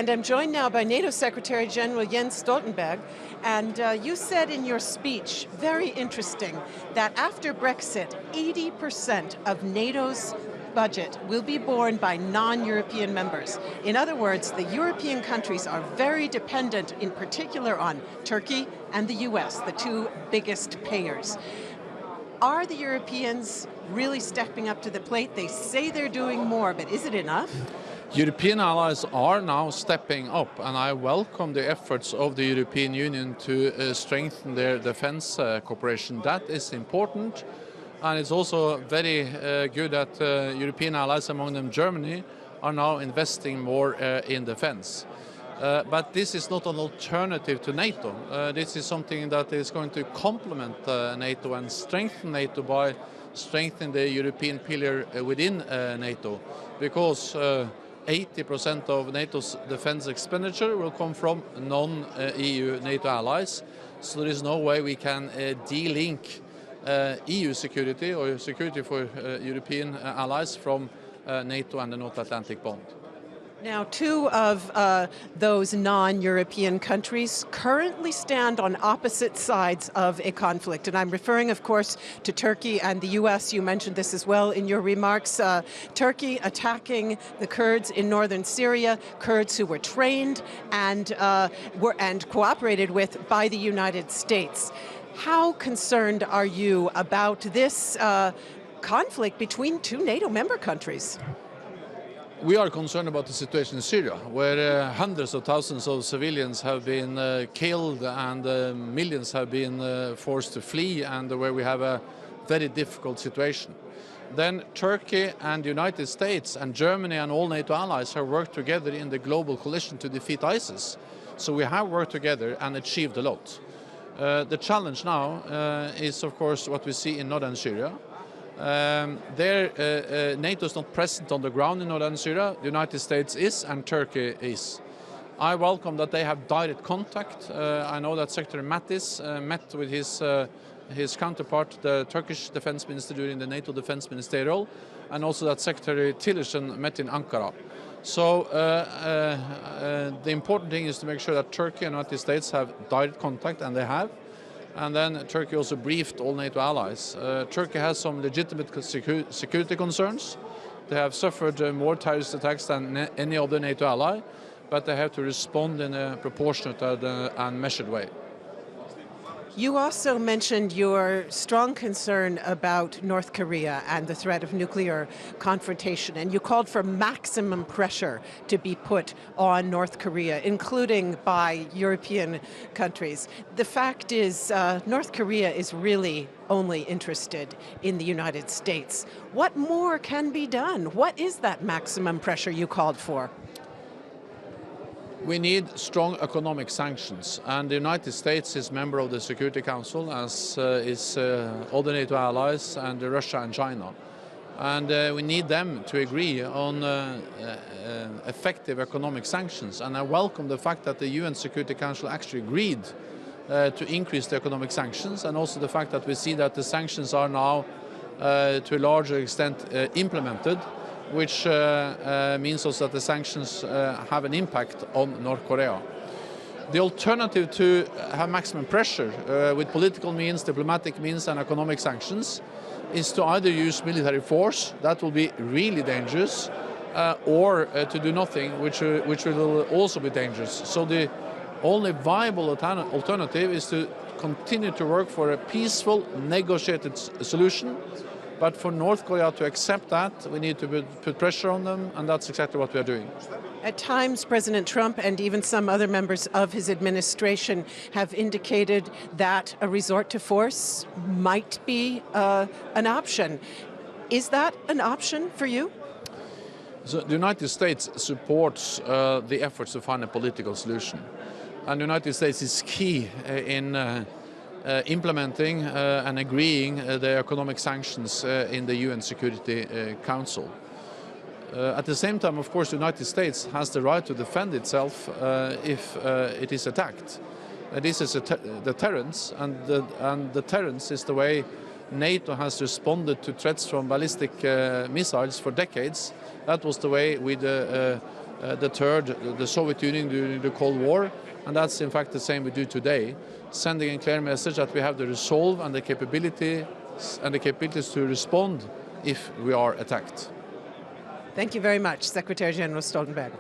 And I'm joined now by NATO Secretary-General Jens Stoltenberg. And you said in your speech, very interesting, that after Brexit, 80% of NATO's budget will be borne by non-European members. In other words, the European countries are very dependent, in particular on Turkey and the US, the two biggest payers. Are the Europeans really stepping up to the plate? They say they're doing more, but is it enough? European allies are now stepping up, and I welcome the efforts of the European Union to strengthen their defense cooperation. That is important, and it's also very good that European allies, among them Germany, are now investing more in defense. But this is not an alternative to NATO. This is something that is going to complement NATO and strengthen NATO by strengthening the European pillar within NATO, because 80% of NATO's defense expenditure will come from non-EU NATO allies, so there is no way we can de-link EU security or security for European allies from NATO and the North Atlantic bond. Now, two of those non-European countries currently stand on opposite sides of a conflict. And I'm referring, of course, to Turkey and the US. You mentioned this as well in your remarks. Turkey attacking the Kurds in northern Syria, Kurds who were trained and cooperated with by the United States. How concerned are you about this conflict between two NATO member countries? We are concerned about the situation in Syria, where hundreds of thousands of civilians have been killed and millions have been forced to flee, and where we have a very difficult situation. Then Turkey and the United States and Germany and all NATO allies have worked together in the global coalition to defeat ISIS. So we have worked together and achieved a lot. The challenge now is, of course, what we see in northern Syria. NATO is not present on the ground in northern Syria. The United States is, and Turkey is. I welcome that they have direct contact. I know that Secretary Mattis met with his counterpart, the Turkish defense minister, during the NATO defense ministerial, and also that Secretary Tillerson met in Ankara. So the important thing is to make sure that Turkey and the United States have direct contact, and they have. And then Turkey also briefed all NATO allies. Turkey has some legitimate security concerns. They have suffered more terrorist attacks than any other NATO ally, but they have to respond in a proportionate and measured way. You also mentioned your strong concern about North Korea and the threat of nuclear confrontation, and you called for maximum pressure to be put on North Korea, including by European countries. The fact is, North Korea is really only interested in the United States. What more can be done? What is that maximum pressure you called for? We need strong economic sanctions, and the United States is member of the Security Council, as is all the NATO allies and Russia and China. And we need them to agree on effective economic sanctions. And I welcome the fact that the UN Security Council actually agreed to increase the economic sanctions, and also the fact that we see that the sanctions are now to a larger extent implemented, which means also that the sanctions have an impact on North Korea. The alternative to have maximum pressure with political means, diplomatic means and economic sanctions is to either use military force, that will be really dangerous, or to do nothing, which will also be dangerous. So the only viable alternative is to continue to work for a peaceful, negotiated solution. But for North Korea to accept that, we need to put pressure on them, and that's exactly what we are doing. At times, President Trump and even some other members of his administration have indicated that a resort to force might be an option. Is that an option for you? So the United States supports the efforts to find a political solution. And the United States is key in implementing and agreeing the economic sanctions in the UN Security Council. At the same time, of course, the United States has the right to defend itself if it is attacked. This is a deterrence, and deterrence is the way NATO has responded to threats from ballistic missiles for decades. That was the way with the third, the Soviet Union during the Cold War, and that's in fact the same we do today, sending a clear message that we have the resolve and the capabilities to respond if we are attacked. Thank you very much, Secretary-General Stoltenberg.